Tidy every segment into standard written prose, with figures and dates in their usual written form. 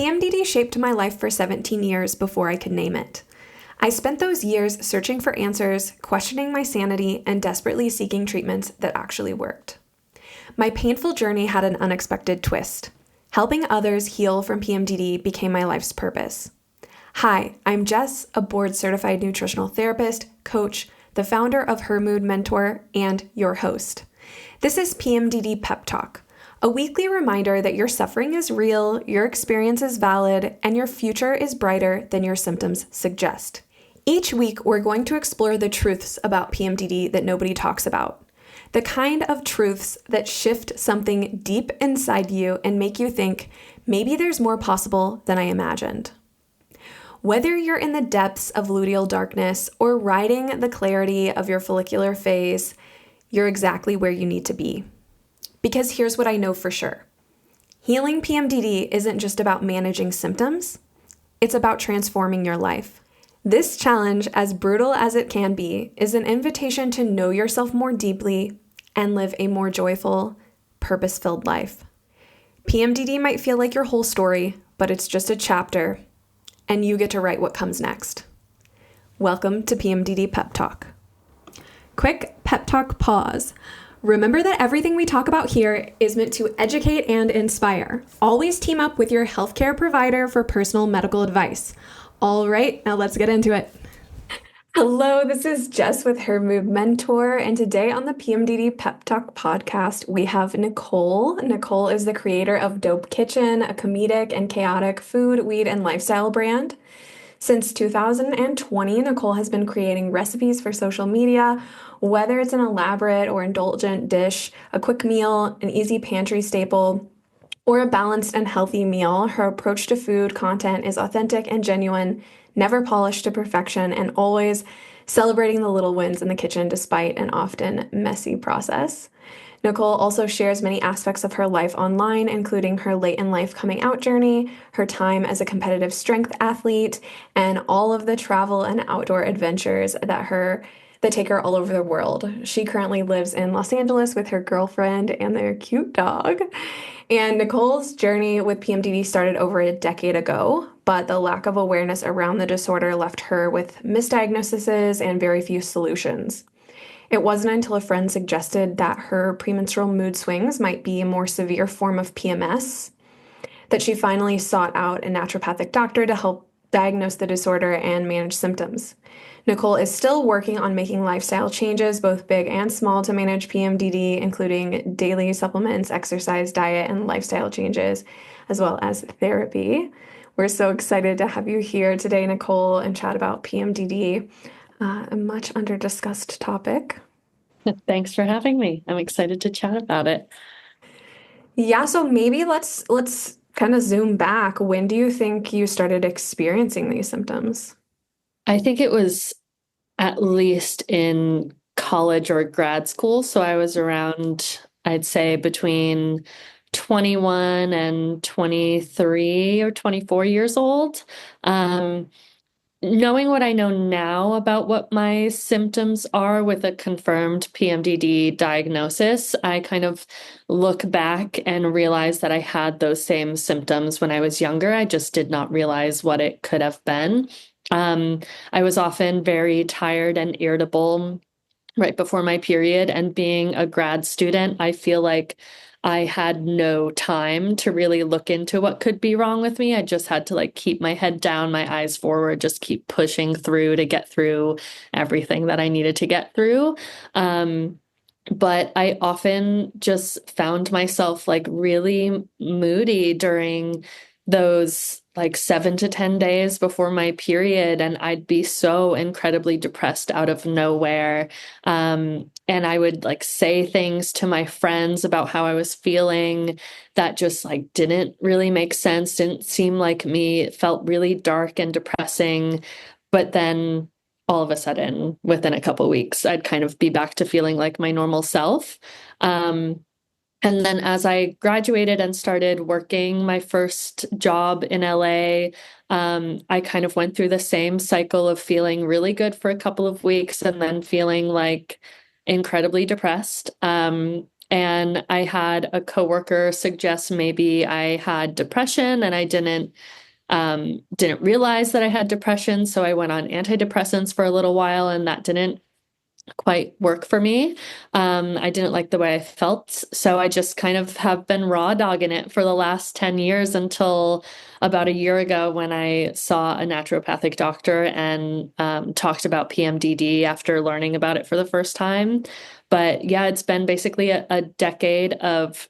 PMDD shaped my life for 17 years before I could name it. I spent those years searching for answers, questioning my sanity, and desperately seeking treatments that actually worked. My painful journey had an unexpected twist. Helping others heal from PMDD became my life's purpose. Hi, I'm Jess, a board-certified nutritional therapist, coach, the founder of Her Mood Mentor, and your host. This is PMDD Pep Talk, a weekly reminder that your suffering is real, your experience is valid, and your future is brighter than your symptoms suggest. Each week, we're going to explore the truths about PMDD that nobody talks about. The kind of truths that shift something deep inside you and make you think, maybe there's more possible than I imagined. Whether you're in the depths of luteal darkness or riding the clarity of your follicular phase, you're exactly where you need to be. Because here's what I know for sure. Healing PMDD isn't just about managing symptoms, it's about transforming your life. This challenge, as brutal as it can be, is an invitation to know yourself more deeply and live a more joyful, purpose-filled life. PMDD might feel like your whole story, but it's just a chapter, and you get to write what comes next. Welcome to PMDD Pep Talk. Quick pep talk pause. Remember that everything we talk about here is meant to educate and inspire. Always team up with your healthcare provider for personal medical advice. All right, now let's get into it. Hello, this is Jess with Her Mood Mentor, and today on the PMDD Pep Talk podcast, we have Nicole. Nicole is the creator of Dope Kitchen, a comedic and chaotic food, weed, and lifestyle brand. Since 2020, Nicole has been creating recipes for social media, whether it's an elaborate or indulgent dish, a quick meal, an easy pantry staple, or a balanced and healthy meal. Her approach to food content is authentic and genuine, never polished to perfection, and always celebrating the little wins in the kitchen despite an often messy process. Nicole also shares many aspects of her life online, including her late-in-life coming out journey, her time as a competitive strength athlete, and all of the travel and outdoor adventures that take her all over the world. She currently lives in Los Angeles with her girlfriend and their cute dog. And Nicole's journey with PMDD started over a decade ago, but the lack of awareness around the disorder left her with misdiagnoses and very few solutions. It wasn't until a friend suggested that her premenstrual mood swings might be a more severe form of PMS that she finally sought out a naturopathic doctor to help diagnose the disorder and manage symptoms. Nicole is still working on making lifestyle changes, both big and small, to manage PMDD, including daily supplements, exercise, diet, and lifestyle changes, as well as therapy. We're so excited to have you here today, Nicole, and chat about PMDD, a much under-discussed topic. Thanks for having me. I'm excited to chat about it. Yeah, so maybe let's kind of zoom back. When do you think you started experiencing these symptoms? I think it was at least in college or grad school. So I was around, I'd say between 21 and 23 or 24 years old. Knowing what I know now about what my symptoms are with a confirmed PMDD diagnosis, I kind of look back and realize that I had those same symptoms when I was younger. I just did not realize what it could have been. I was often very tired and irritable right before my period, and being a grad student, I feel like I had no time to really look into what could be wrong with me. I just had to keep my head down, my eyes forward, just keep pushing through to get through everything that I needed to get through. But I often just found myself really moody during those 7 to 10 days before my period, and I'd be so incredibly depressed out of nowhere. And I would say things to my friends about how I was feeling that just didn't really make sense, didn't seem like me. It felt really dark and depressing. But then all of a sudden, within a couple of weeks, I'd kind of be back to feeling like my normal self. And then as I graduated and started working my first job in LA, I kind of went through the same cycle of feeling really good for a couple of weeks and then feeling incredibly depressed. And I had a coworker suggest maybe I had depression and I didn't realize that I had depression. So I went on antidepressants for a little while and that didn't quite work for me. I didn't like the way I felt. So I just kind of have been raw dogging it for the last 10 years until about a year ago when I saw a naturopathic doctor and talked about PMDD after learning about it for the first time. But yeah, it's been basically a decade of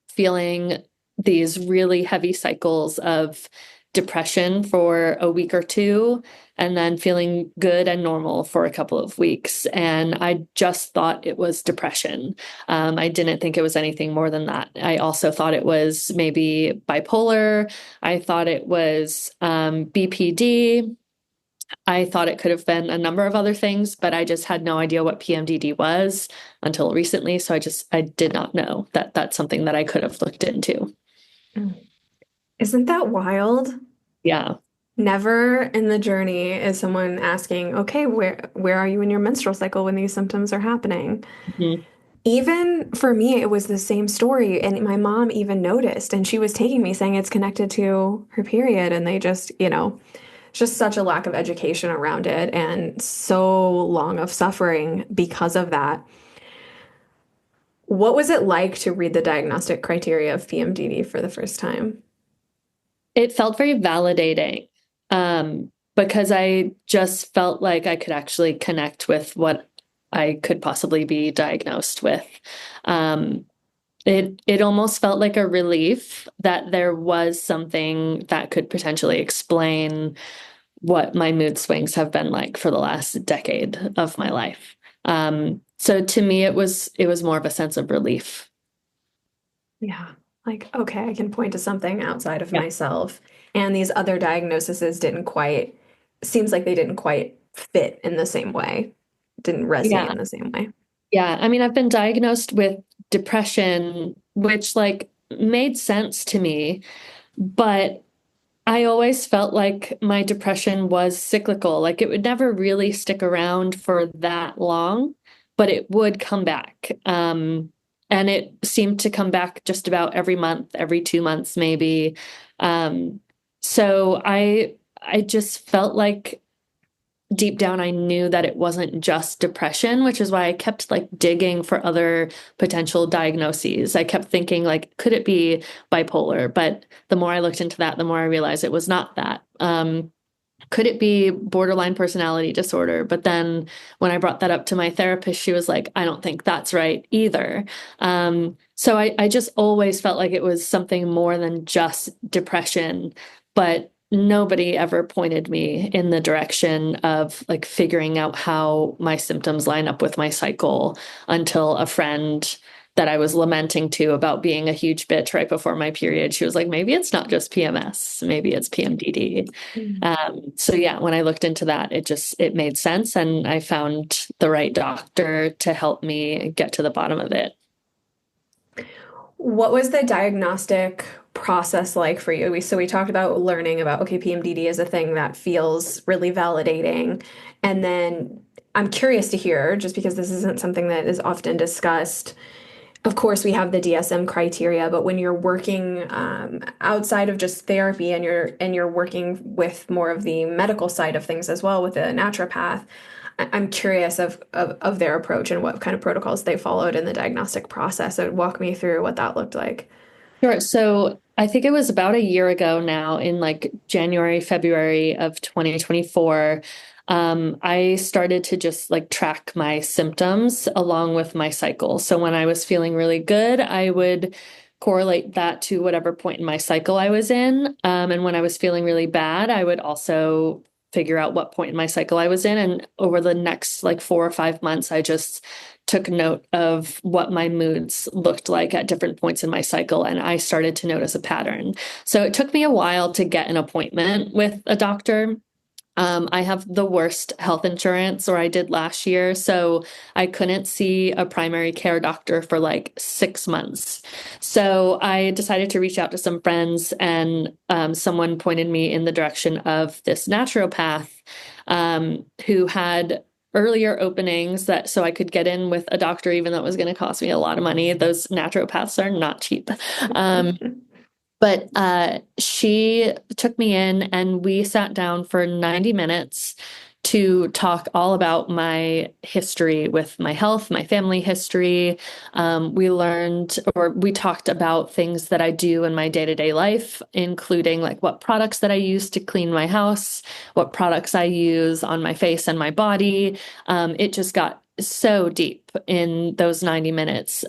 feeling these really heavy cycles of depression for a week or two, and then feeling good and normal for a couple of weeks. And I just thought it was depression. I didn't think it was anything more than that. I also thought it was maybe bipolar. I thought it was BPD. I thought it could have been a number of other things, but I just had no idea what PMDD was until recently. So I did not know that that's something that I could have looked into. Isn't that wild? Yeah. Never in the journey is someone asking, okay, where are you in your menstrual cycle when these symptoms are happening? Mhm. Even for me, it was the same story. And my mom even noticed, and she was taking me saying it's connected to her period. And they just, just such a lack of education around it and so long of suffering because of that. What was it like to read the diagnostic criteria of PMDD for the first time? It felt very validating because I just felt like I could actually connect with what I could possibly be diagnosed with. Um, it almost felt like a relief that there was something that could potentially explain what my mood swings have been like for the last decade of my life. So to me, it was more of a sense of relief. Yeah. Like, okay, I can point to something outside of Yeah. myself. And these other diagnoses seems like they didn't quite fit in the same way, didn't resonate Yeah. in the same way. Yeah. I mean, I've been diagnosed with depression, which like made sense to me, but I always felt like my depression was cyclical. Like it would never really stick around for that long, but it would come back. And it seemed to come back just about every month, every 2 months, maybe. Um, so I just felt like deep down I knew that it wasn't just depression, which is why I kept like digging for other potential diagnoses. I kept thinking like, could it be bipolar? But the more I looked into that, the more I realized it was not that. Could it be borderline personality disorder? But then when I brought that up to my therapist, she was like, I don't think that's right either. So I just always felt like it was something more than just depression, but nobody ever pointed me in the direction of like figuring out how my symptoms line up with my cycle until a friend that I was lamenting to about being a huge bitch right before my period. She was like, maybe it's not just PMS, maybe it's PMDD. Mm. So yeah, when I looked into that, it made sense, and I found the right doctor to help me get to the bottom of it. What was the diagnostic process like for you? So we talked about learning about, okay, PMDD is a thing that feels really validating. And then I'm curious to hear, just because this isn't something that is often discussed. Of course, we have the DSM criteria, but when you're working outside of just therapy and you're working with more of the medical side of things as well with a naturopath, I'm curious of their approach and what kind of protocols they followed in the diagnostic process. So walk me through what that looked like. Sure. So I think it was about a year ago now, in like January, February of 2024. I started to just like track my symptoms along with my cycle. So when I was feeling really good, I would correlate that to whatever point in my cycle I was in. And when I was feeling really bad, I would also figure out what point in my cycle I was in. And over the next like 4 or 5 months, I just took note of what my moods looked like at different points in my cycle, and I started to notice a pattern. So it took me a while to get an appointment with a doctor. I have the worst health insurance, or I did last year, so I couldn't see a primary care doctor for like 6 months. So I decided to reach out to some friends, and someone pointed me in the direction of this naturopath who had earlier openings that so I could get in with a doctor, even though it was going to cost me a lot of money. Those naturopaths are not cheap. But she took me in and we sat down for 90 minutes to talk all about my history with my health, my family history. We talked about things that I do in my day-to-day life, including like what products that I use to clean my house, what products I use on my face and my body. It just got so deep in those 90 minutes.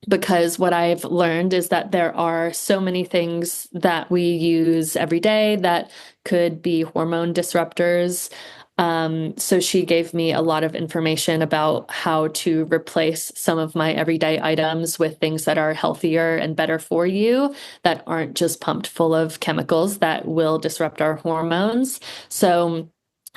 Because what I've learned is that there are so many things that we use every day that could be hormone disruptors. So she gave me a lot of information about how to replace some of my everyday items with things that are healthier and better for you, that aren't just pumped full of chemicals that will disrupt our hormones. So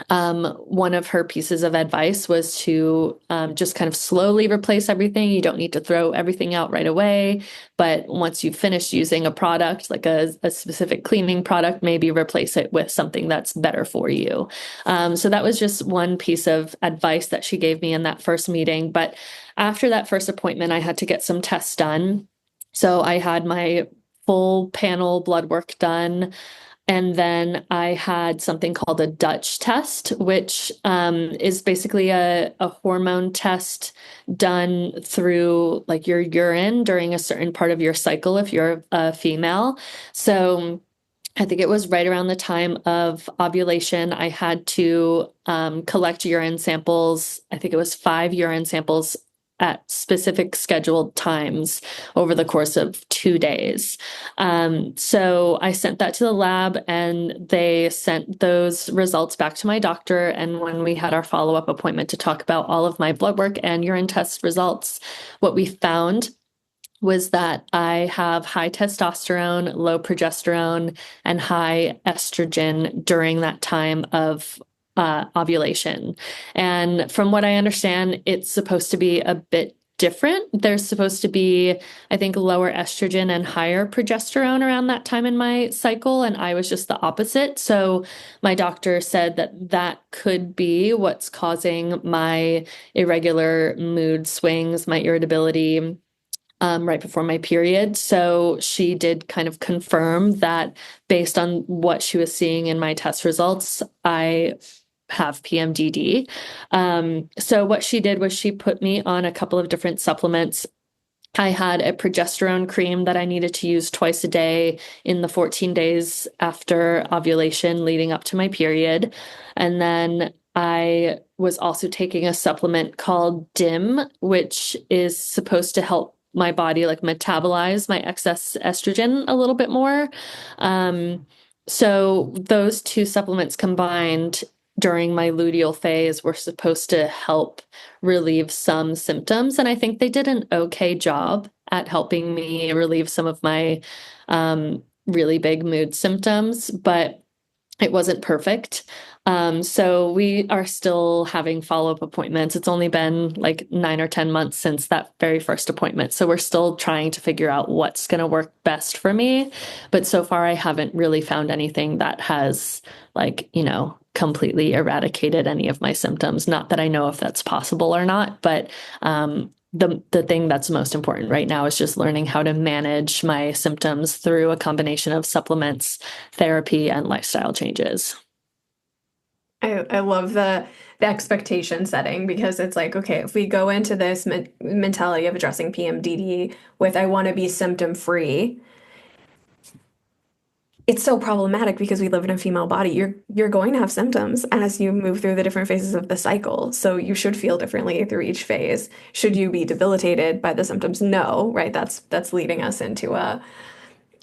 one of her pieces of advice was to just kind of slowly replace everything. You don't need to throw everything out right away, but once you've finished using a product, like a specific cleaning product, maybe replace it with something that's better for you. So that was just one piece of advice that she gave me in that first meeting. But after that first appointment, I had to get some tests done. So I had my full panel blood work done. And then I had something called a Dutch test, which is basically a hormone test done through like your urine during a certain part of your cycle if you're a female. So I think it was right around the time of ovulation. I had to collect urine samples. I think it was 5 urine samples at specific scheduled times over the course of 2 days. So I sent that to the lab and they sent those results back to my doctor. And when we had our follow-up appointment to talk about all of my blood work and urine test results, what we found was that I have high testosterone, low progesterone, and high estrogen during that time of ovulation. And from what I understand, it's supposed to be a bit different. There's supposed to be, I think, lower estrogen and higher progesterone around that time in my cycle. And I was just the opposite. So my doctor said that that could be what's causing my irregular mood swings, my irritability right before my period. So she did kind of confirm that based on what she was seeing in my test results, I have PMDD. So what she did was she put me on a couple of different supplements. I had a progesterone cream that I needed to use twice a day in the 14 days after ovulation leading up to my period. And then I was also taking a supplement called DIM, which is supposed to help my body like metabolize my excess estrogen a little bit more. So those two supplements combined during my luteal phase were supposed to help relieve some symptoms. And I think they did an okay job at helping me relieve some of my really big mood symptoms, but it wasn't perfect. So we are still having follow-up appointments. It's only been like 9 or 10 months since that very first appointment. So we're still trying to figure out what's going to work best for me. But so far, I haven't really found anything that has like, completely eradicated any of my symptoms. Not that I know if that's possible or not, but the thing that's most important right now is just learning how to manage my symptoms through a combination of supplements, therapy, and lifestyle changes. I love the expectation setting, because it's like, okay, if we go into this mentality of addressing PMDD with I want to be symptom free, it's so problematic because we live in a female body. You're going to have symptoms as you move through the different phases of the cycle. So you should feel differently through each phase. Should you be debilitated by the symptoms? No, right? That's leading us into a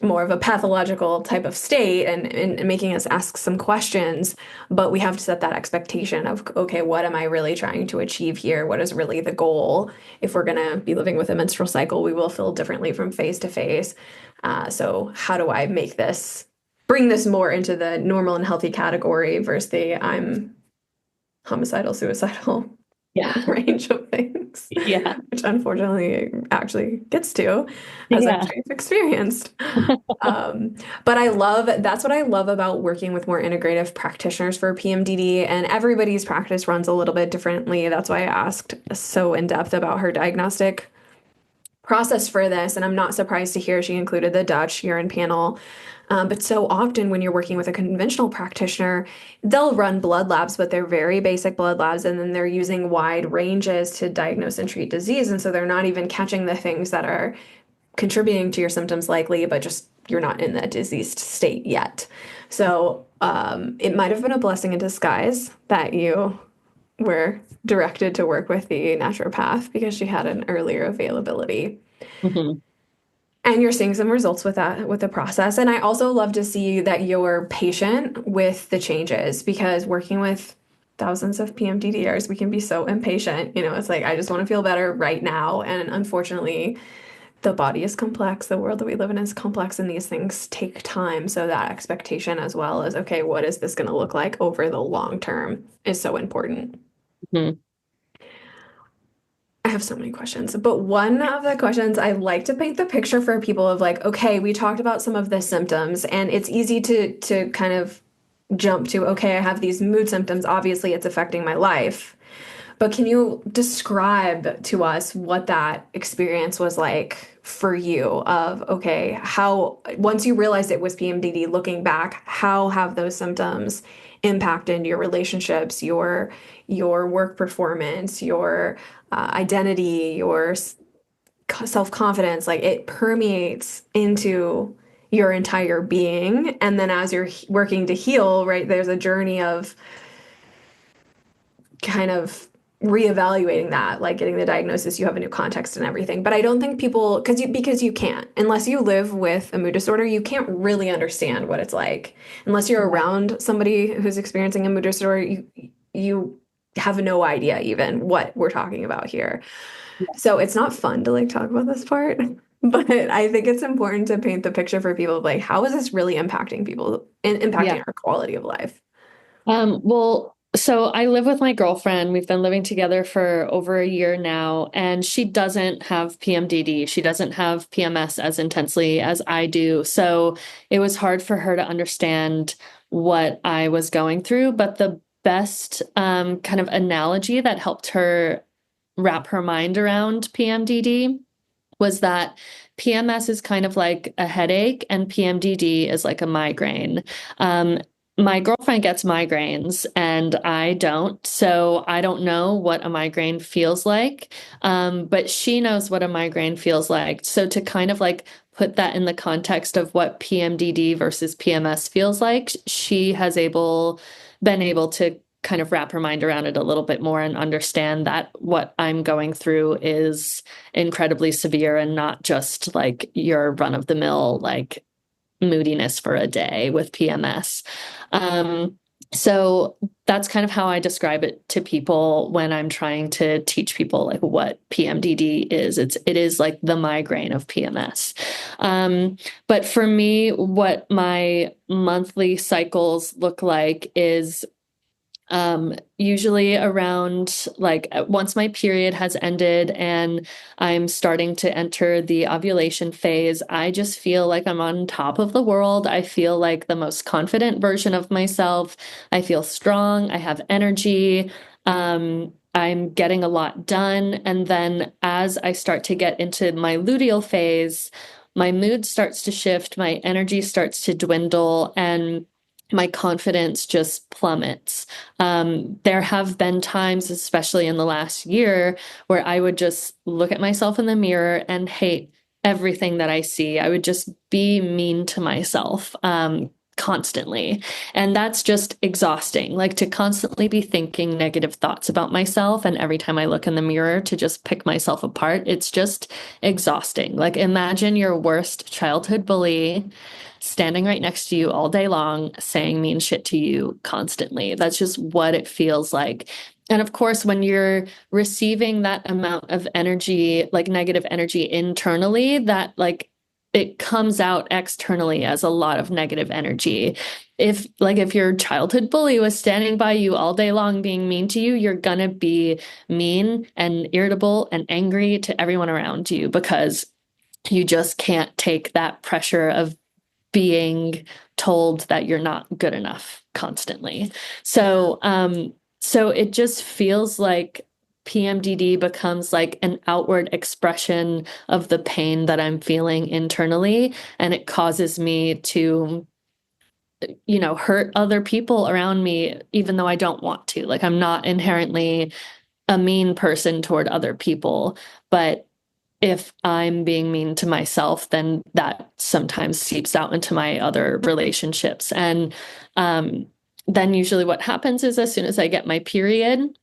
more of a pathological type of state, and making us ask some questions. But we have to set that expectation of, okay, what am I really trying to achieve here? What is really the goal? If we're going to be living with a menstrual cycle, we will feel differently from phase to phase. So how do I bring this more into the normal and healthy category versus the I'm homicidal, suicidal? Yeah. range of things, Yeah. which unfortunately actually gets to, as I've Yeah. experienced. Um, but that's what I love about working with more integrative practitioners for PMDD, and everybody's practice runs a little bit differently. That's why I asked so in depth about her diagnostic process for this, and I'm not surprised to hear she included the Dutch urine panel. But so often when you're working with a conventional practitioner, they'll run blood labs, but they're very basic blood labs, and then they're using wide ranges to diagnose and treat disease. And so they're not even catching the things that are contributing to your symptoms likely, but just you're not in that diseased state yet. So it might have been a blessing in disguise that you were directed to work with the naturopath because she had an earlier availability. Mhm. And you're seeing some results with that, with the process. And I also love to see that you're patient with the changes because working with thousands of PMDDers, we can be so impatient. You know, it's like, I just want to feel better right now. And unfortunately, the body is complex. The world that we live in is complex, and these things take time. So that expectation, as well as, okay, what is this going to look like over the long term, is so important. Mhm. I have so many questions, but one of the questions I like to paint the picture for people of like, okay, we talked about some of the symptoms, and it's easy to kind of jump to, okay, I have these mood symptoms. Obviously, it's affecting my life. But can you describe to us what that experience was like for you of, okay, how, once you realized it was PMDD, looking back, how have those symptoms impacted your relationships, your work performance, your identity, your self-confidence? Like it permeates into your entire being. And then as you're working to heal, right, there's a journey of kind of reevaluating that, like getting the diagnosis, you have a new context and everything. But I don't think people, because you can't, unless you live with a mood disorder, you can't really understand what it's like. Unless you're Yeah. around somebody who's experiencing a mood disorder, you have no idea even what we're talking about here. So it's not fun to like talk about this part. But I think it's important to paint the picture for people of like, how is this really impacting people and Yeah. impacting our quality of life? Well, so I live with my girlfriend. We've been living together for over a year now, and she doesn't have PMDD. She doesn't have PMS as intensely as I do. So it was hard for her to understand what I was going through. But the best kind of analogy that helped her wrap her mind around PMDD was that PMS is kind of like a headache and PMDD is like a migraine. Um, my girlfriend gets migraines and I don't, so I don't know what a migraine feels like. But she knows what a migraine feels like. So to kind of like put that in the context of what PMDD versus PMS feels like, she has been able to kind of wrap her mind around it a little bit more and understand that what I'm going through is incredibly severe and not just like your run of the mill, like moodiness for a day with PMS. So that's kind of how I describe it to people when I'm trying to teach people like what PMDD is. It is like the migraine of PMS. But for me, what my monthly cycles look like is usually around like once my period has ended and I'm starting to enter the ovulation phase, I just feel like I'm on top of the world. I feel like the most confident version of myself. I feel strong. I have energy. I'm getting a lot done. And then as I start to get into my luteal phase, my mood starts to shift, my energy starts to dwindle, and my confidence just plummets. There have been times, especially in the last year, where I would just look at myself in the mirror and hate everything that I see. I would just be mean to myself. Constantly. And that's just exhausting. Like to constantly be thinking negative thoughts about myself. And every time I look in the mirror to just pick myself apart, it's just exhausting. Like imagine your worst childhood bully standing right next to you all day long, saying mean shit to you constantly. That's just what it feels like. And of course, when you're receiving that amount of energy, like negative energy internally, that like it comes out externally as a lot of negative energy. If your childhood bully was standing by you all day long being mean to you, you're gonna be mean and irritable and angry to everyone around you because you just can't take that pressure of being told that you're not good enough constantly. So it just feels like PMDD becomes like an outward expression of the pain that I'm feeling internally, and it causes me to, hurt other people around me, even though I don't want to. Like, I'm not inherently a mean person toward other people, but if I'm being mean to myself, then that sometimes seeps out into my other relationships. And then usually what happens is as soon as I get my period,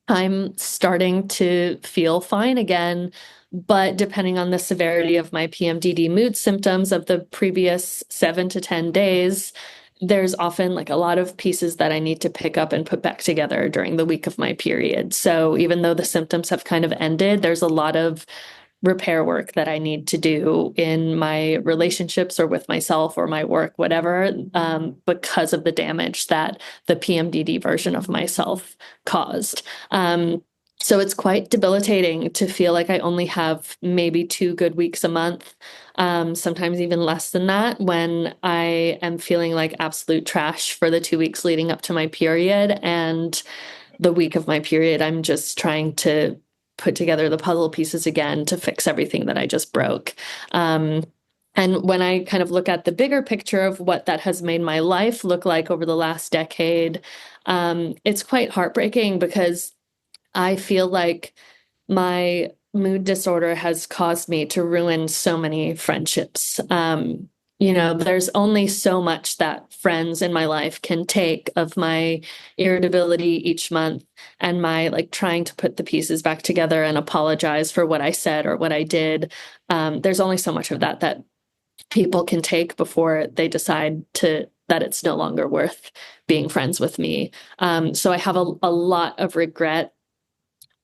I'm starting to feel fine again. But depending on the severity of my PMDD mood symptoms of the previous 7 to 10 days, there's often like a lot of pieces that I need to pick up and put back together during the week of my period. So even though the symptoms have kind of ended, there's a lot of repair work that I need to do in my relationships or with myself or my work, whatever, because of the damage that the PMDD version of myself caused. So it's quite debilitating to feel like I only have maybe 2 good weeks a month, sometimes even less than that, when I am feeling like absolute trash for the 2 weeks leading up to my period. And the week of my period, I'm just trying to put together the puzzle pieces again to fix everything that I just broke. And when I kind of look at the bigger picture of what that has made my life look like over the last decade, it's quite heartbreaking because I feel like my mood disorder has caused me to ruin so many friendships. There's only so much that friends in my life can take of my irritability each month and my like trying to put the pieces back together and apologize for what I said or what I did. There's only so much of that people can take before they decide that it's no longer worth being friends with me. So I have a lot of regret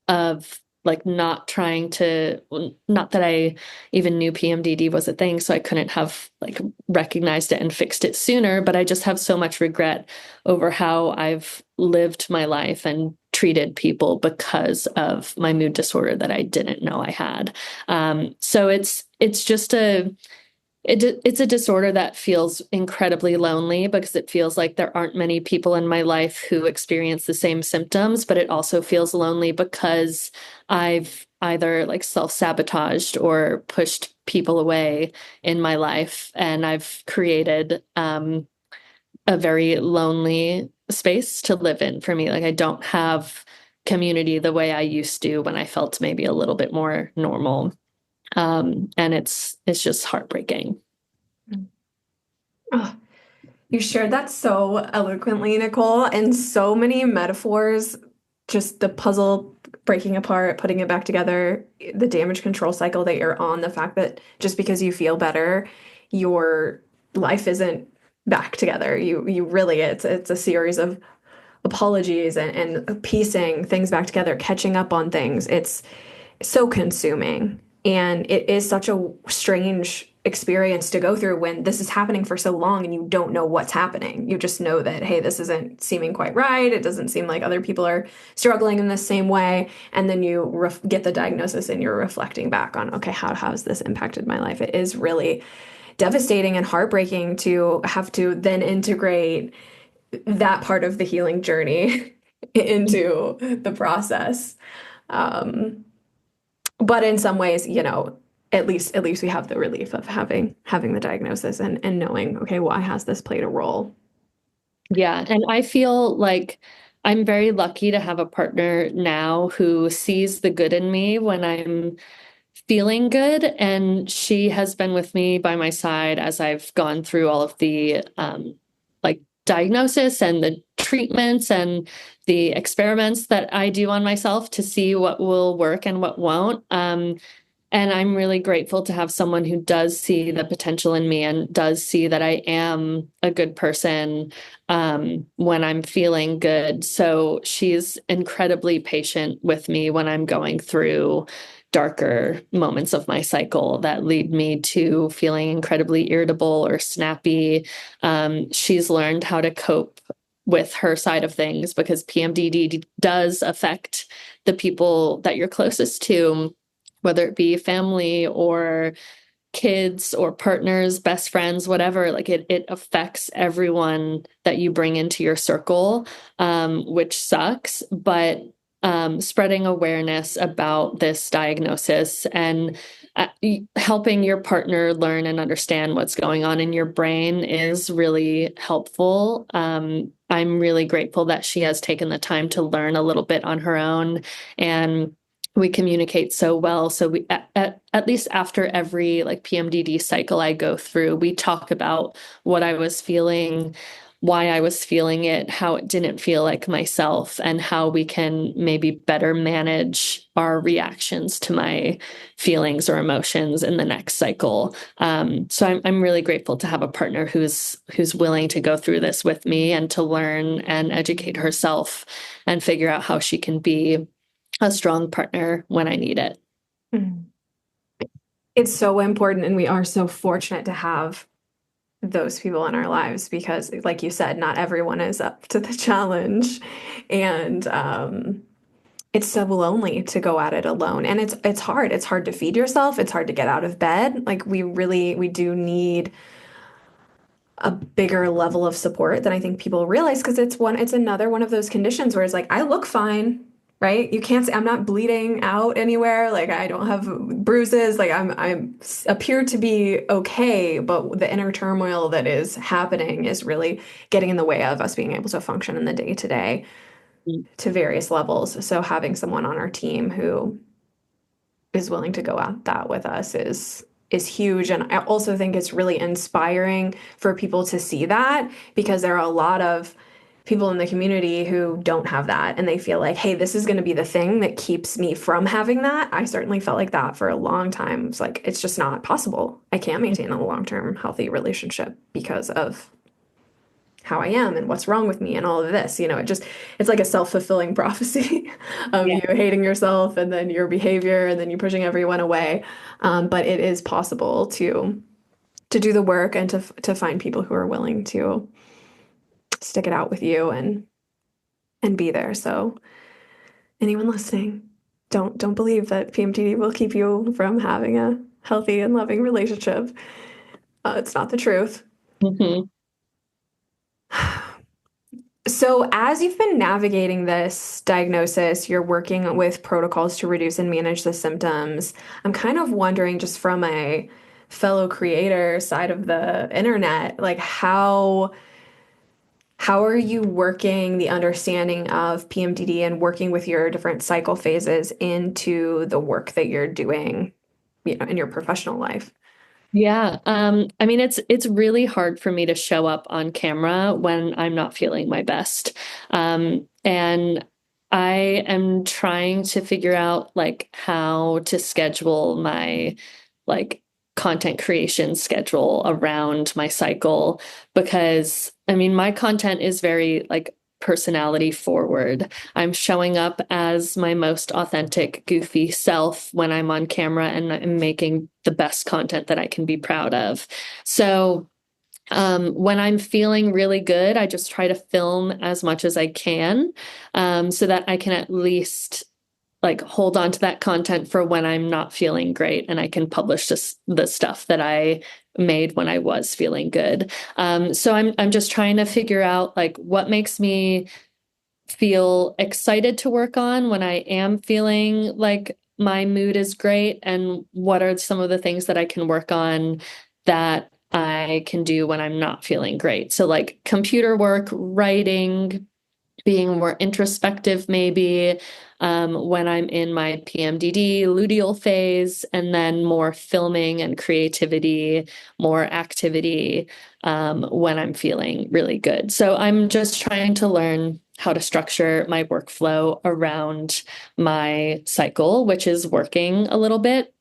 of like not trying to, not that I even knew PMDD was a thing, so I couldn't have like recognized it and fixed it sooner, but I just have so much regret over how I've lived my life and treated people because of my mood disorder that I didn't know I had. So it's just it's a disorder that feels incredibly lonely because it feels like there aren't many people in my life who experience the same symptoms, but it also feels lonely because I've either like self-sabotaged or pushed people away in my life. And I've created a very lonely space to live in for me. Like I don't have community the way I used to when I felt maybe a little bit more normal. And it's just heartbreaking. Oh, you shared that so eloquently, Nicole, and so many metaphors, just the puzzle breaking apart, putting it back together, the damage control cycle that you're on, the fact that just because you feel better, your life isn't back together. You really, it's a series of apologies and piecing things back together, catching up on things. It's so consuming. And it is such a strange experience to go through when this is happening for so long and you don't know what's happening. You just know that, hey, this isn't seeming quite right. It doesn't seem like other people are struggling in the same way. And then you get the diagnosis and you're reflecting back on, okay, how has this impacted my life? It is really devastating and heartbreaking to have to then integrate that part of the healing journey into the process. But in some ways, at least we have the relief of having the diagnosis and knowing, okay, why has this played a role? Yeah, and I feel like I'm very lucky to have a partner now who sees the good in me when I'm feeling good. And she has been with me by my side as I've gone through all of the like diagnosis and the treatments and the experiments that I do on myself to see what will work and what won't. And I'm really grateful to have someone who does see the potential in me and does see that I am a good person when I'm feeling good. So she's incredibly patient with me when I'm going through darker moments of my cycle that lead me to feeling incredibly irritable or snappy. She's learned how to cope with her side of things because PMDD does affect the people that you're closest to, whether it be family or kids or partners, best friends, whatever. Like it affects everyone that you bring into your circle, which sucks. But spreading awareness about this diagnosis and helping your partner learn and understand what's going on in your brain is really helpful. I'm really grateful that she has taken the time to learn a little bit on her own, and we communicate so well. So we, at least after every like PMDD cycle I go through, we talk about what I was feeling, why I was feeling it, how it didn't feel like myself, and how we can maybe better manage our reactions to my feelings or emotions in the next cycle. So I'm really grateful to have a partner who's willing to go through this with me and to learn and educate herself and figure out how she can be a strong partner when I need it. It's so important, and we are so fortunate to have those people in our lives because, like you said, not everyone is up to the challenge, and it's so lonely to go at it alone. And it's hard. It's hard to feed yourself. It's hard to get out of bed. Like we do need a bigger level of support than I think people realize because it's another one of those conditions where it's like I look fine, right? You can't say I'm not bleeding out anywhere, like I don't have bruises, like I'm appear to be okay, but the inner turmoil that is happening is really getting in the way of us being able to function in the day to day to various levels. So having someone on our team who is willing to go at that with us is huge. And I also think it's really inspiring for people to see that because there are a lot of people in the community who don't have that and they feel like, hey, this is going to be the thing that keeps me from having that. I certainly felt like that for a long time. It's like, it's just not possible. I can't maintain a long-term healthy relationship because of how I am and what's wrong with me and all of this. It's like a self-fulfilling prophecy of Yeah. you hating yourself and then your behavior and then you pushing everyone away. But it is possible to do the work and to find people who are willing to stick it out with you and be there. So anyone listening, don't believe that PMDD will keep you from having a healthy and loving relationship. It's not the truth. Mm-hmm. So, as you've been navigating this diagnosis, you're working with protocols to reduce and manage the symptoms. I'm kind of wondering, just from a fellow creator side of the internet, like how are you working the understanding of PMDD and working with your different cycle phases into the work that you're doing, in your professional life? Yeah. I mean, it's really hard for me to show up on camera when I'm not feeling my best. And I am trying to figure out like how to schedule my like content creation schedule around my cycle because I mean, my content is very like personality forward. I'm showing up as my most authentic, goofy self when I'm on camera and I'm making the best content that I can be proud of. So, when I'm feeling really good, I just try to film as much as I can, so that I can at least like hold on to that content for when I'm not feeling great and I can publish the stuff that I made when I was feeling good. So I'm just trying to figure out like what makes me feel excited to work on when I am feeling like my mood is great, and what are some of the things that I can work on that I can do when I'm not feeling great. So like computer work, writing, being more introspective, maybe when I'm in my PMDD luteal phase, and then more filming and creativity, more activity when I'm feeling really good. So I'm just trying to learn how to structure my workflow around my cycle, which is working a little bit.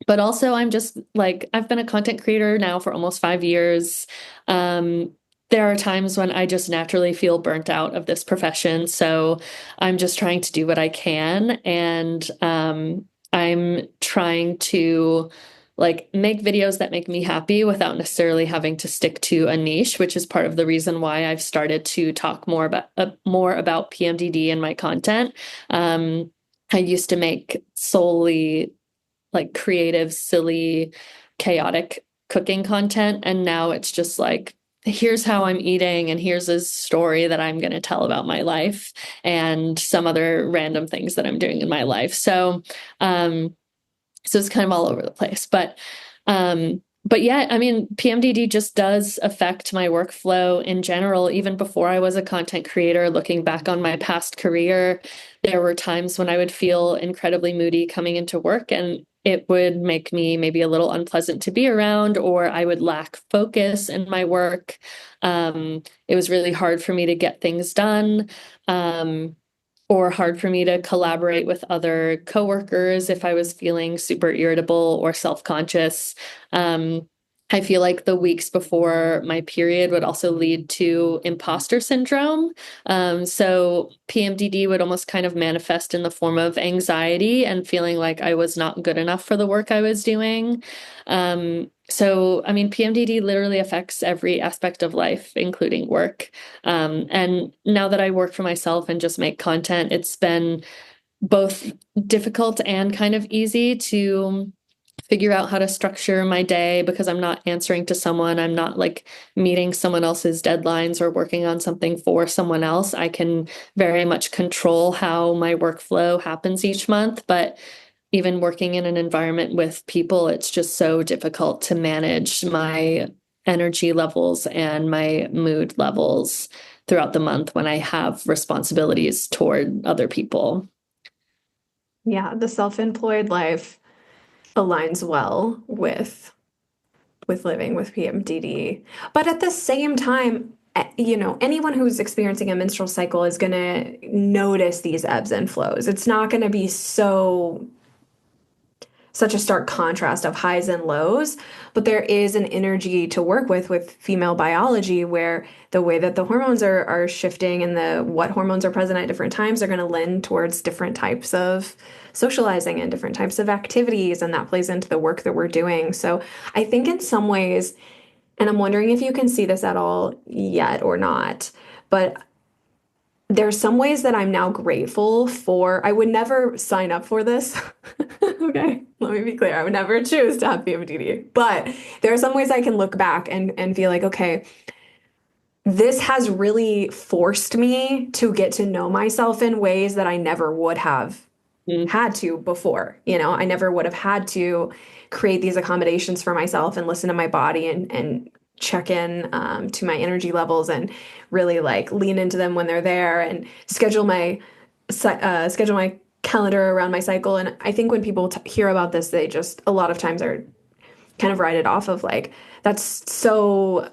But also, I'm just like, I've been a content creator now for almost 5 years. There are times when I just naturally feel burnt out of this profession. So I'm just trying to do what I can. And I'm trying to like make videos that make me happy without necessarily having to stick to a niche, which is part of the reason why I've started to talk more about PMDD in my content. I used to make solely like creative, silly, chaotic cooking content. And now it's just like, here's how I'm eating, and here's a story that I'm going to tell about my life and some other random things that I'm doing in my life. So it's kind of all over the place. But yeah, I mean, PMDD just does affect my workflow in general. Even before I was a content creator, looking back on my past career, there were times when I would feel incredibly moody coming into work, and it would make me maybe a little unpleasant to be around, or I would lack focus in my work. It was really hard for me to get things done. Or hard for me to collaborate with other coworkers if I was feeling super irritable or self-conscious. I feel like the weeks before my period would also lead to imposter syndrome. So PMDD would almost kind of manifest in the form of anxiety and feeling like I was not good enough for the work I was doing. So, I mean, PMDD literally affects every aspect of life, including work. And now that I work for myself and just make content, it's been both difficult and kind of easy to figure out how to structure my day because I'm not answering to someone. I'm not like meeting someone else's deadlines or working on something for someone else. I can very much control how my workflow happens each month, but even working in an environment with people, it's just so difficult to manage my energy levels and my mood levels throughout the month when I have responsibilities toward other people. Yeah, the self-employed life aligns well with living with PMDD. But at the same time, anyone who's experiencing a menstrual cycle is going to notice these ebbs and flows. It's not going to be such a stark contrast of highs and lows, but there is an energy to work with female biology where the way that the hormones are shifting and the what hormones are present at different times are going to lend towards different types of socializing and different types of activities, and that plays into the work that we're doing. So I think in some ways, and I'm wondering if you can see this at all yet or not, but there's some ways that I'm now grateful for. I would never sign up for this. Okay, let me be clear. I would never choose to have PMDD. But there are some ways I can look back and feel like, okay, this has really forced me to get to know myself in ways that I never would have Mm. had to before. I never would have had to create these accommodations for myself and listen to my body and check in to my energy levels and really like lean into them when they're there and schedule my calendar around my cycle. And I think when people hear about this, they just a lot of times are kind of write it off of like, that's so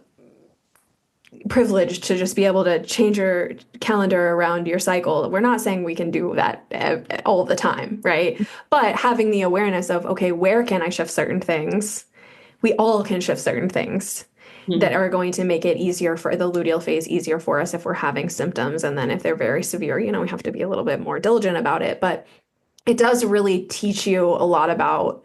privileged to just be able to change your calendar around your cycle. We're not saying we can do that all the time, right? But having the awareness of, okay, where can I shift certain things? We all can shift certain things that are going to make it easier for the luteal phase, easier for us if we're having symptoms. And then if they're very severe, we have to be a little bit more diligent about it. But it does really teach you a lot about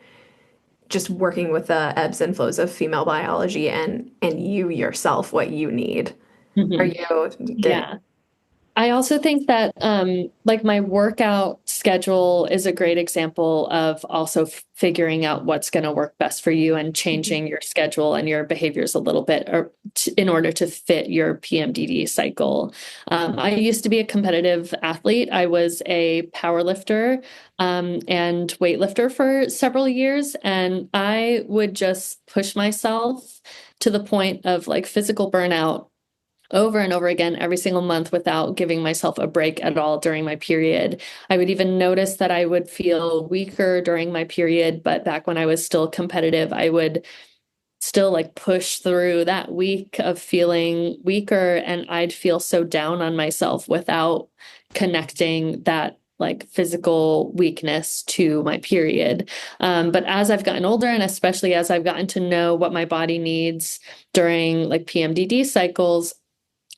just working with the ebbs and flows of female biology and you yourself, what you need. Are Mhm. you getting? Yeah. I also think that like my workout schedule is a great example of also figuring out what's going to work best for you and changing your schedule and your behaviors a little bit in order to fit your PMDD cycle. I used to be a competitive athlete. I was a power lifter and weightlifter for several years, and I would just push myself to the point of like physical burnout over and over again every single month without giving myself a break at all during my period. I would even notice that I would feel weaker during my period, but back when I was still competitive, I would still like push through that week of feeling weaker, and I'd feel so down on myself without connecting that like physical weakness to my period. But as I've gotten older, and especially as I've gotten to know what my body needs during like PMDD cycles,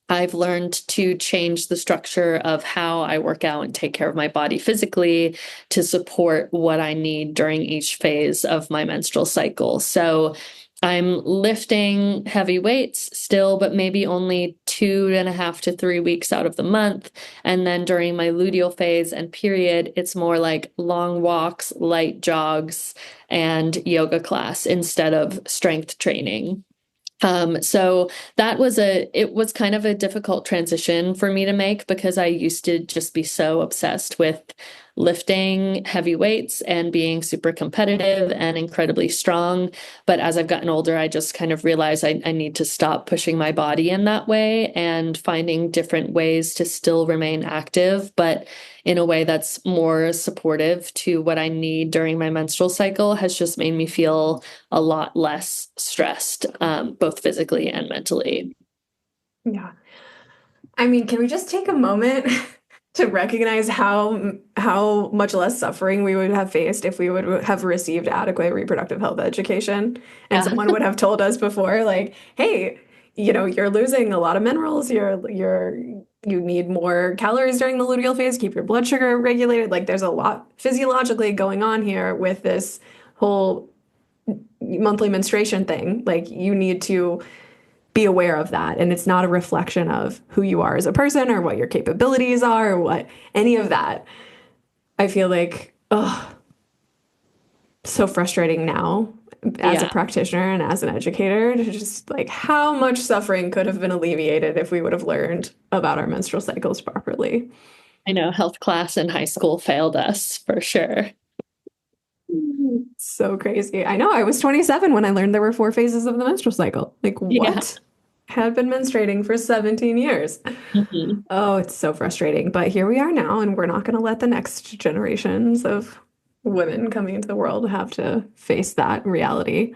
I've learned to change the structure of how I work out and take care of my body physically to support what I need during each phase of my menstrual cycle. So I'm lifting heavy weights still, but maybe only 2.5 to 3 weeks out of the month. And then during my luteal phase and period, it's more like long walks, light jogs, and yoga class instead of strength training. So it was kind of a difficult transition for me to make because I used to just be so obsessed with lifting heavy weights and being super competitive and incredibly strong. But as I've gotten older, I just kind of realized I need to stop pushing my body in that way and finding different ways to still remain active, but in a way that's more supportive to what I need during my menstrual cycle has just made me feel a lot less stressed, both physically and mentally. Yeah. I mean, can we just take a moment to recognize how much less suffering we would have faced if we would have received adequate reproductive health education and Yeah. someone would have told us before, like, hey, you're losing a lot of minerals, you need more calories during the luteal phase, keep your blood sugar regulated. Like there's a lot physiologically going on here with this whole monthly menstruation thing. Like you need to be aware of that. And it's not a reflection of who you are as a person or what your capabilities are or what any of that. I feel like, oh, so frustrating now as a Yeah. practitioner and as an educator to just like how much suffering could have been alleviated if we would have learned about our menstrual cycles properly. I know health class in high school failed us for sure. So crazy. I know I was 27 when I learned there were four phases of the menstrual cycle. Like, Yeah. what? Had been menstruating for 17 years. Mhm. Oh, it's so frustrating. But here we are now, and we're not going to let the next generations of women coming into the world have to face that reality.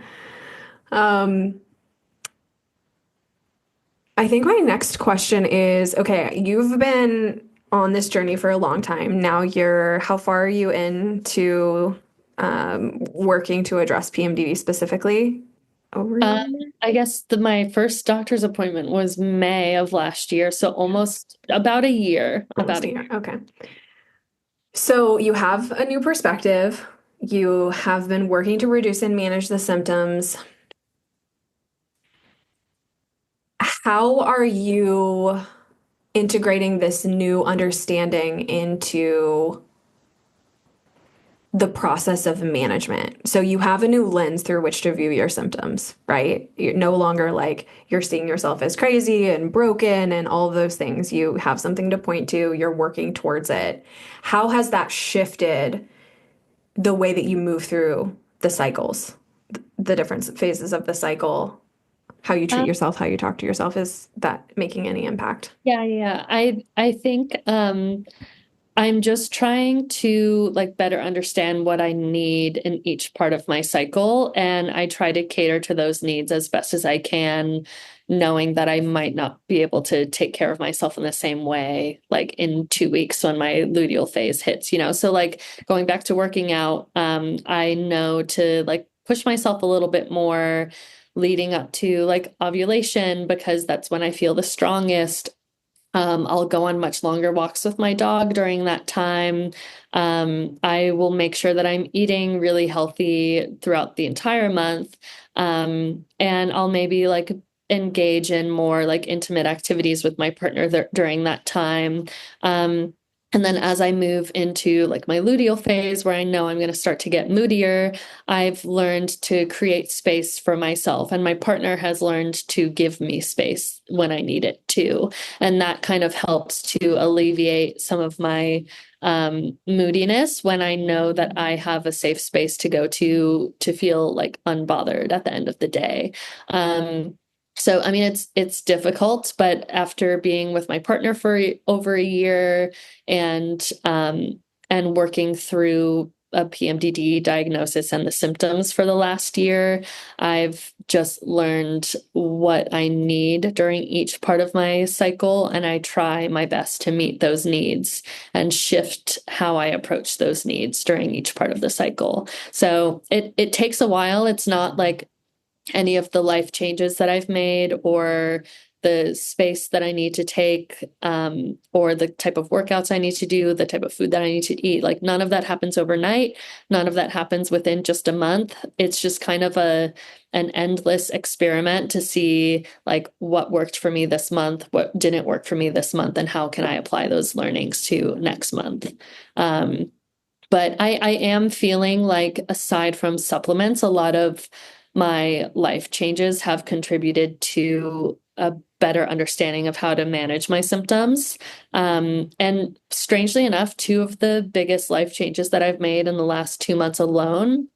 Um, I think my next question is, okay, you've been on this journey for a long time. Now how far are you into working to address PMDD specifically? Over a Um, year? I guess my first doctor's appointment was May of last year, so almost about a year, Almost about a a year. Okay. So you have a new perspective. You have been working to reduce and manage the symptoms. How are you integrating this new understanding into the process of management? So you have a new lens through which to view your symptoms, right? You're no longer like you're seeing yourself as crazy and broken and all of those things. You have something to point to, you're working towards it. How has that shifted the way that you move through the cycles, the different phases of the cycle, how you treat year. yourself, how you talk to yourself? Is that making any impact? Yeah. I think I'm just trying to like better understand what I need in each part of my cycle, and I try to cater to those needs as best as I can, knowing that I might not be able to take care of myself in the same way like in 2 weeks when my luteal phase hits, you know. So like going back to working out, I know to like push myself a little bit more leading up to like ovulation because that's when I feel the strongest. I'll go on much longer walks with my dog during that time. I will make sure that I'm eating really healthy throughout the entire month. And I'll maybe like engage in more like intimate activities with my partner during that time. Um, and then as I move into like my luteal phase, where I know I'm going to start to get moodier, I've learned to create space for myself. And my partner has learned to give me space when I need it too. And that kind of helps to alleviate some of my moodiness when I know that I have a safe space to go to feel like unbothered at the end of the day. So I mean it's difficult, but after being with my partner for over a year and working through a PMDD diagnosis and the symptoms for the last year, I've just learned what I need during each part of my cycle, and I try my best to meet those needs and shift how I approach those needs during each part of the cycle. So it takes a while. It's not like any of the life changes that I've made or the space that I need to take, or the type of workouts I need to do, the type of food that I need to eat. Like none of that happens overnight. None of that happens within just a month. It's just kind of an endless experiment to see like what worked for me this month, what didn't work for me this month, and how can I apply those learnings to next month. But I am feeling like, aside from supplements, a lot of my life changes have contributed to a better understanding of how to manage my symptoms. And strangely enough, two of the biggest life changes that I've made in the last 2 months alone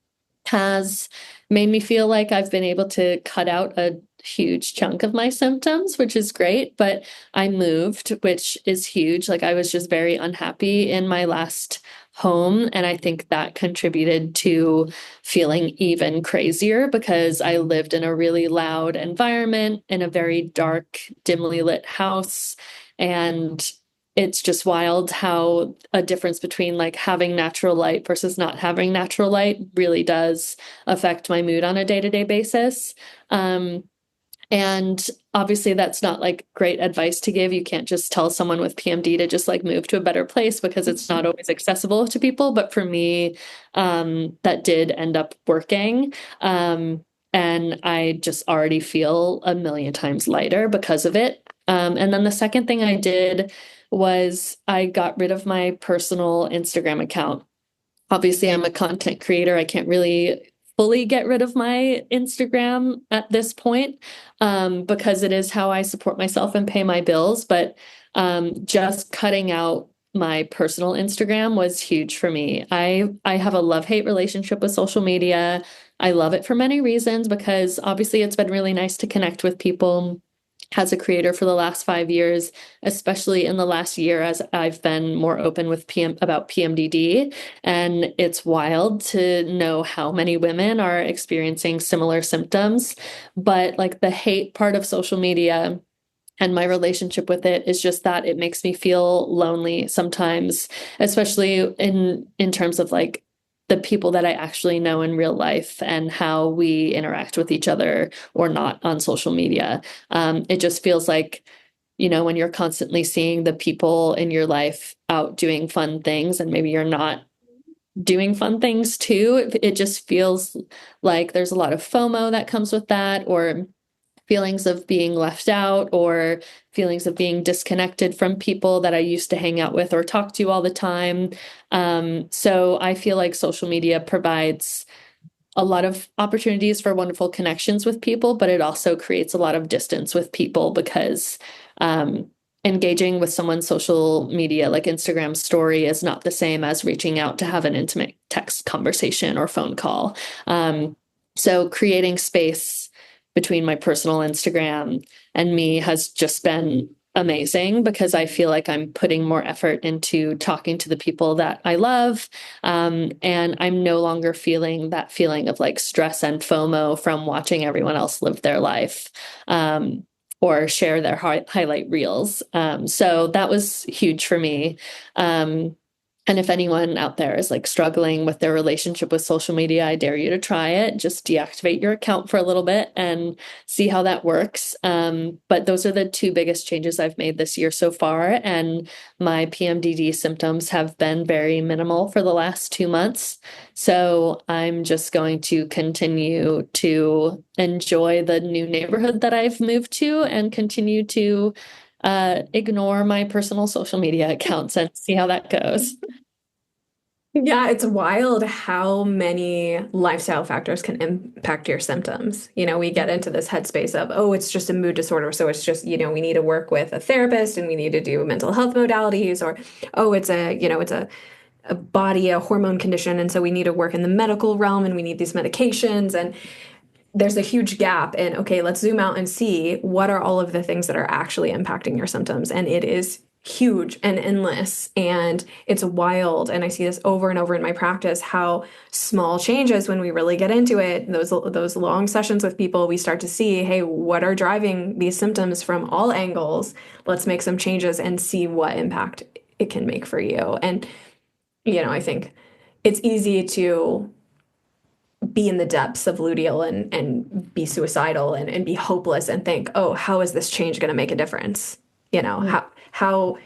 has made me feel like I've been able to cut out a huge chunk of my symptoms, which is great. But I moved, which is huge. Like I was just very unhappy in my last home. And I think that contributed to feeling even crazier because I lived in a really loud environment in a very dark, dimly lit house. And it's just wild how a difference between like having natural light versus not having natural light really does affect my mood on a day-to-day basis. And obviously, that's not like great advice to give. You can't just tell someone with PMD to just like move to a better place because it's not always accessible to people. But for me, that did end up working. And I just already feel a million times lighter because of it. And then the second thing I did was I got rid of my personal Instagram account. Obviously, I'm a content creator. I can't really fully get rid of my Instagram at this point, because it is how I support myself and pay my bills. But just cutting out my personal Instagram was huge for me. I have a love-hate relationship with social media. I love it for many reasons because obviously it's been really nice to connect with people as a creator for the last 5 years, especially in the last year as I've been more open with about PMDD. And it's wild to know how many women are experiencing similar symptoms. But like the hate part of social media and my relationship with it is just that it makes me feel lonely sometimes, especially in terms of like the people that I actually know in real life and how we interact with each other or not on social media. It just feels like, when you're constantly seeing the people in your life out doing fun things and maybe you're not doing fun things too, it just feels like there's a lot of FOMO that comes with that, or feelings of being left out, or feelings of being disconnected from people that I used to hang out with or talk to all the time. So I feel like social media provides a lot of opportunities for wonderful connections with people, but it also creates a lot of distance with people because engaging with someone's social media, like Instagram story, is not the same as reaching out to have an intimate text conversation or phone call. So creating space between my personal Instagram and me has just been amazing because I feel like I'm putting more effort into talking to the people that I love. And I'm no longer feeling that feeling of like stress and FOMO from watching everyone else live their life, or share their highlight reels. So that was huge for me. And if anyone out there is like struggling with their relationship with social media, I dare you to try it. Just deactivate your account for a little bit and see how that works. But those are the two biggest changes I've made this year so far. And my PMDD symptoms have been very minimal for the last 2 months. So I'm just going to continue to enjoy the new neighborhood that I've moved to and continue to ignore my personal social media accounts and see how that goes. Yeah, it's wild how many lifestyle factors can impact your symptoms. We get into this headspace of, oh, it's just a mood disorder. So it's just, we need to work with a therapist and we need to do mental health modalities, or, oh, it's a body, a hormone condition. And so we need to work in the medical realm and we need these medications. And there's a huge gap in, okay, let's zoom out and see what are all of the things that are actually impacting your symptoms. And it is huge and endless and it's wild. And I see this over and over in my practice, how small changes, when we really get into it, those long sessions with people, we start to see, hey, what are driving these symptoms from all angles? Let's make some changes and see what impact it can make for you. And I think it's easy to be in the depths of luteal and be suicidal and be hopeless and think, oh, how is this change going to make a difference? You know, how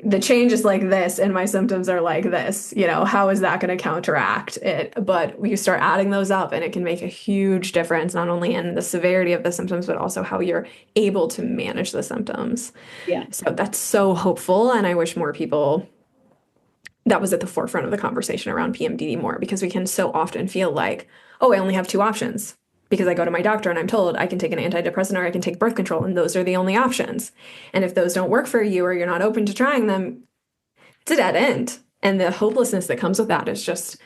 the change is like this and my symptoms are like this, you know, how is that going to counteract it? But you start adding those up and it can make a huge difference, not only in the severity of the symptoms, but also how you're able to manage the symptoms. Yeah. So that's so hopeful. And I wish more people that was at the forefront of the conversation around PMDD more, because we can so often feel like, oh, I only have two options because I go to my doctor and I'm told I can take an antidepressant or I can take birth control, and those are the only options. And if those don't work for you or you're not open to trying them, it's a dead end. And the hopelessness that comes with that is just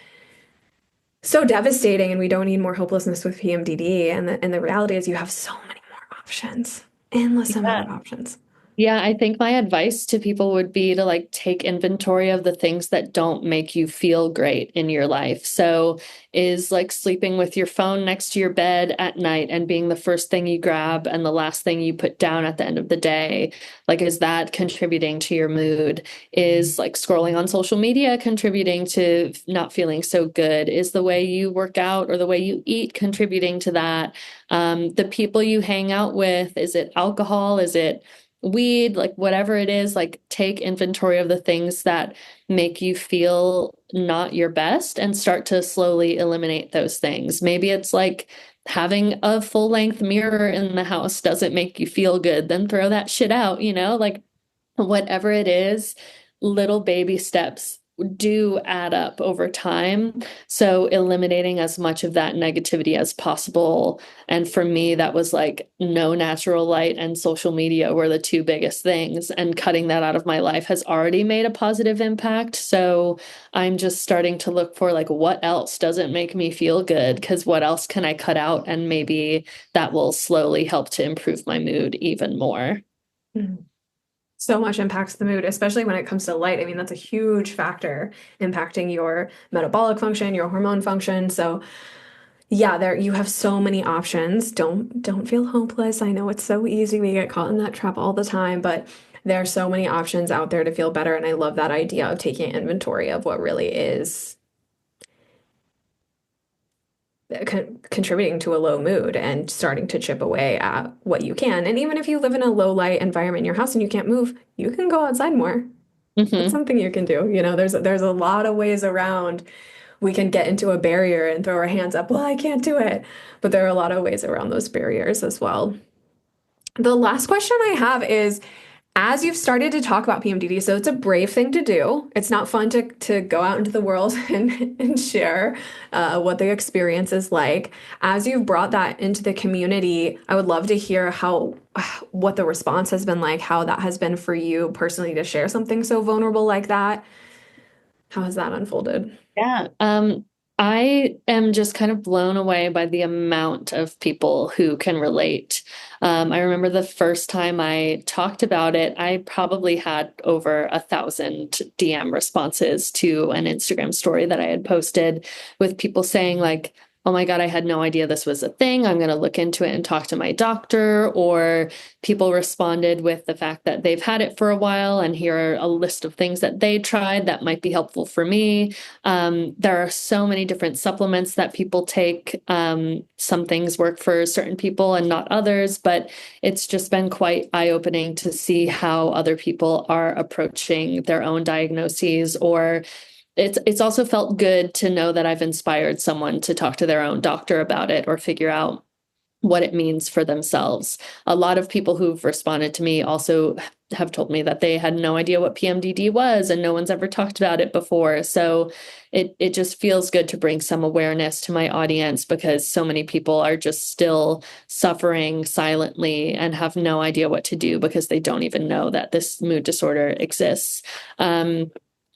so devastating. And we don't need more hopelessness with PMDD. And the reality is you have so many more options, endless amount Yeah. of options. Yeah, I think my advice to people would be to like take inventory of the things that don't make you feel great in your life. So is like sleeping with your phone next to your bed at night and being the first thing you grab and the last thing you put down at the end of the day. Like, is that contributing to your mood? Is like scrolling on social media contributing to not feeling so good? Is the way you work out or the way you eat contributing to that? The people you hang out with, is it alcohol? Is it weed, like whatever it is, like take inventory of the things that make you feel not your best and start to slowly eliminate those things. Maybe it's like having a full-length mirror in the house doesn't make you feel good, then throw that shit out, you know, like whatever it is, little baby steps do add up over time. So eliminating as much of that negativity as possible. And for me, that was like no natural light and social media were the two biggest things. And cutting that out of my life has already made a positive impact. So I'm just starting to look for like what else doesn't make me feel good? Because what else can I cut out? And maybe that will slowly help to improve my mood even more. Mhm. So much impacts the mood, especially when it comes to light. I mean, that's a huge factor impacting your metabolic function, your hormone function. So yeah, there you have so many options. Don't feel hopeless. I know it's so easy. We get caught in that trap all the time, but there are so many options out there to feel better. And I love that idea of taking inventory of what really is contributing to a low mood and starting to chip away at what you can. And even if you live in a low light environment in your house and you can't move, you can go outside more. That's Hmm. something you can do. You know, there's a lot of ways around. We can get into a barrier and throw our hands up. Well, I can't do it. But there are a lot of ways around those barriers as well. The last question I have is, as you've started to talk about PMDD, so it's a brave thing to do. It's not fun to go out into the world and share what the experience is like. As you've brought that into the community, I would love to hear how what the response has been like, how that has been for you personally to share something so vulnerable like that. How has that unfolded? Yeah. I am just kind of blown away by the amount of people who can relate. I remember the first time I talked about it, I probably had over 1,000 DM responses to an Instagram story that I had posted with people saying like, oh my God, I had no idea this was a thing. I'm going to look into it and talk to my doctor. Or people responded with the fact that they've had it for a while and here are a list of things that they tried that might be helpful for me. There are so many different supplements that people take. Some things work for certain people and not others, but it's just been quite eye-opening to see how other people are approaching their own diagnoses. Or it's also felt good to know that I've inspired someone to talk to their own doctor about it or figure out what it means for themselves. A lot of people who've responded to me also have told me that they had no idea what PMDD was and no one's ever talked about it before. So it just feels good to bring some awareness to my audience because so many people are just still suffering silently and have no idea what to do because they don't even know that this mood disorder exists.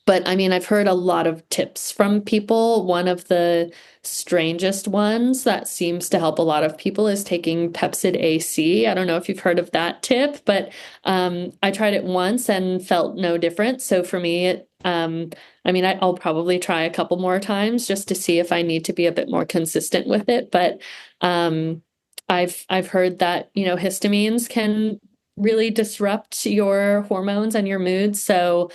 But I mean, I've heard a lot of tips from people. One of the strangest ones that seems to help a lot of people is taking Pepsid AC. I don't know if you've heard of that tip, but I tried it once and felt no different. So for me, I mean, I'll probably try a couple more times just to see if I need to be a bit more consistent with it. But I've heard that, you know, histamines can really disrupt your hormones and your moods. So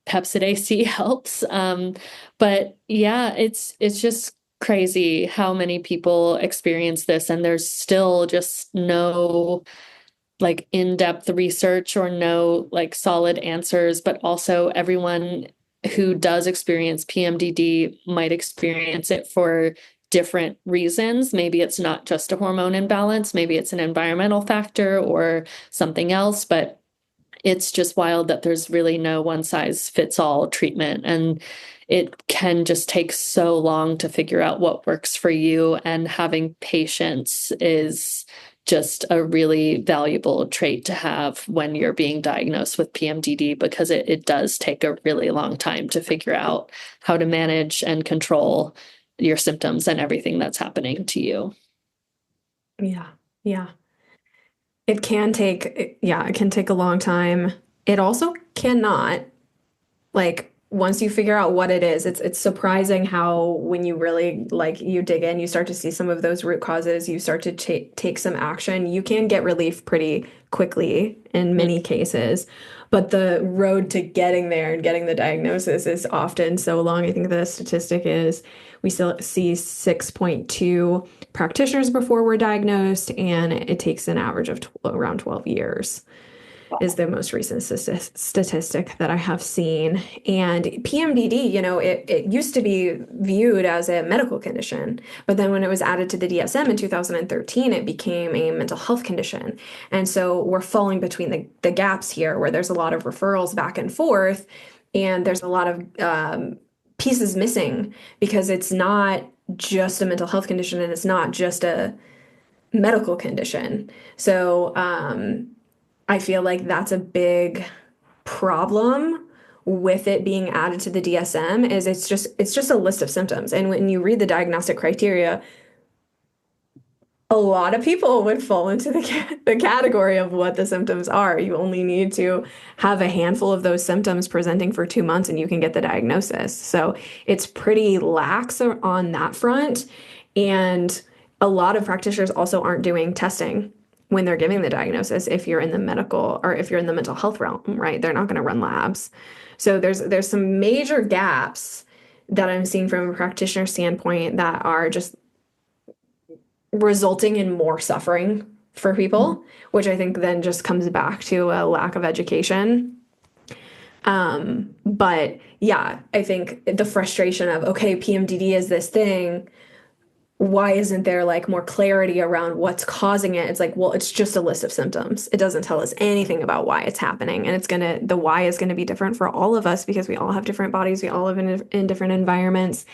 Pepsid AC helps. But yeah, it's just crazy how many people experience this, and there's still just no like in-depth research or no like solid answers, but also everyone who does experience PMDD might experience it for different reasons. Maybe it's not just a hormone imbalance, maybe it's an environmental factor or something else, but it's just wild that there's really no one size fits all treatment. And it can just take so long to figure out what works for you. And having patience is just a really valuable trait to have when you're being diagnosed with PMDD, because it does take a really long time to figure out how to manage and control your symptoms and everything that's happening to you. Yeah. Yeah. It can take a long time. It also cannot, like, once you figure out what it is, it's surprising how when you really like you dig in, you start to see some of those root causes, you start to take some action, you can get relief pretty quickly in many cases. But the road to getting there and getting the diagnosis is often so long. I think the statistic is we still see 6.2 practitioners before we're diagnosed, and it takes an average of around 12 years is the most recent statistic that I have seen. And PMDD, it used to be viewed as a medical condition, but then when it was added to the DSM in 2013, it became a mental health condition. And so we're falling between the gaps here where there's a lot of referrals back and forth, and there's a lot of pieces missing because it's not just a mental health condition and it's not just a medical condition. So, I feel like that's a big problem with it being added to the DSM is it's just a list of symptoms. And when you read the diagnostic criteria, a lot of people would fall into the category of what the symptoms are. You only need to have a handful of those symptoms presenting for 2 months and you can get the diagnosis. So it's pretty lax on that front. And a lot of practitioners also aren't doing testing when they're giving the diagnosis. If you're in the medical or if you're in the mental health realm, right? They're not going to run labs. So there's some major gaps that I'm seeing from a practitioner standpoint that are just resulting in more suffering for people, which I think then just comes back to a lack of education. But yeah, I think the frustration of, okay, PMDD is this thing. Why isn't there like more clarity around what's causing it? It's like, well, it's just a list of symptoms. It doesn't tell us anything about why it's happening. And the why is gonna be different for all of us because we all have different bodies. We all live in different environments.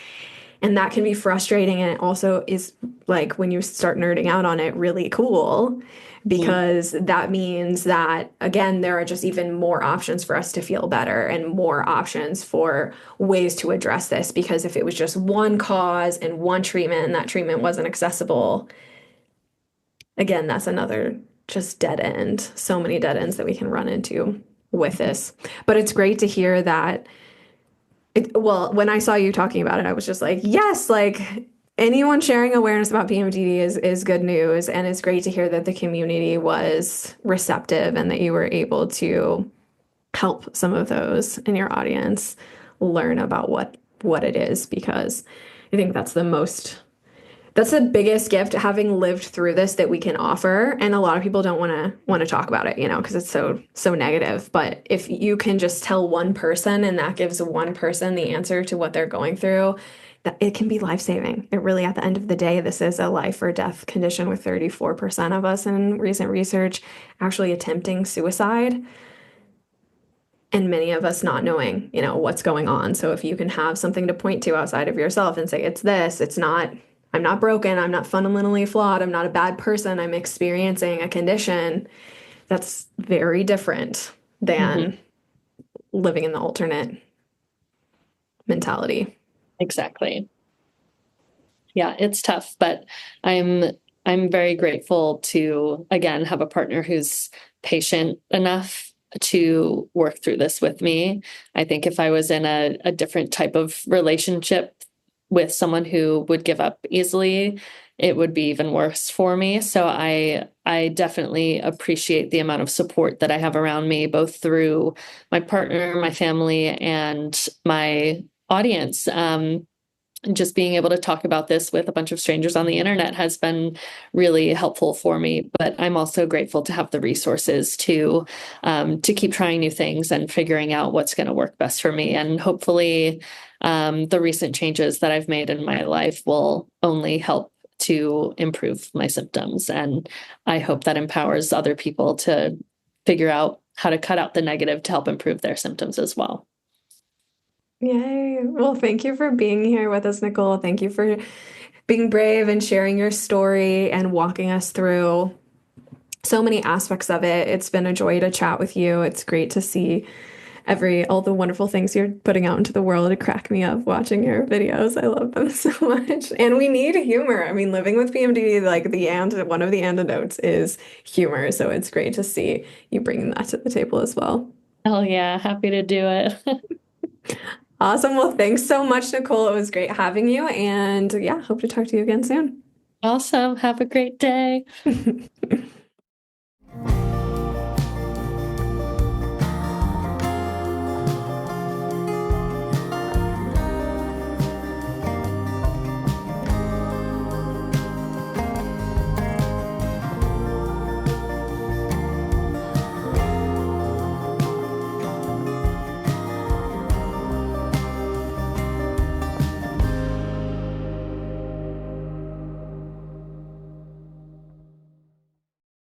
And that can be frustrating. And it also is like when you start nerding out on it, really cool because that means that, again, there are just even more options for us to feel better and more options for ways to address this. Because if it was just one cause and one treatment and that treatment wasn't accessible, again, that's another just dead end. So many dead ends that we can run into with this. But it's great to hear that well, when I saw you talking about it, I was just like, yes, like anyone sharing awareness about PMDD is good news. And it's great to hear that the community was receptive and that you were able to help some of those in your audience learn about what it is, because I think that's the biggest gift having lived through this that we can offer. And a lot of people don't want to talk about it, because it's so negative. But if you can just tell one person and that gives one person the answer to what they're going through, that it can be life-saving. It really, at the end of the day, this is a life or death condition with 34% of us in recent research actually attempting suicide. And many of us not knowing, what's going on. So if you can have something to point to outside of yourself and say, I'm not broken, I'm not fundamentally flawed, I'm not a bad person, I'm experiencing a condition, that's very different than living in the alternate mentality. Exactly. Yeah, it's tough, but I'm very grateful to again have a partner who's patient enough to work through this with me. I think if I was in a different type of relationship with someone who would give up easily, it would be even worse for me. So I definitely appreciate the amount of support that I have around me, both through my partner, my family, and my audience. just being able to talk about this with a bunch of strangers on the internet has been really helpful for me. But I'm also grateful to have the resources to keep trying new things and figuring out what's going to work best for me. And hopefully, the recent changes that I've made in my life will only help to improve my symptoms. And I hope that empowers other people to figure out how to cut out the negative to help improve their symptoms as well. Yay. Well, thank you for being here with us, Nicole. Thank you for being brave and sharing your story and walking us through so many aspects of it. It's been a joy to chat with you. It's great to see all the wonderful things you're putting out into the world. It crack me up watching your videos. I love them so much. And we need humor. I mean, living with PMDD, like one of the antidotes is humor. So it's great to see you bringing that to the table as well. Oh yeah, happy to do it. Awesome. Well, thanks so much, Nicole. It was great having you. And yeah, hope to talk to you again soon. Awesome. Have a great day.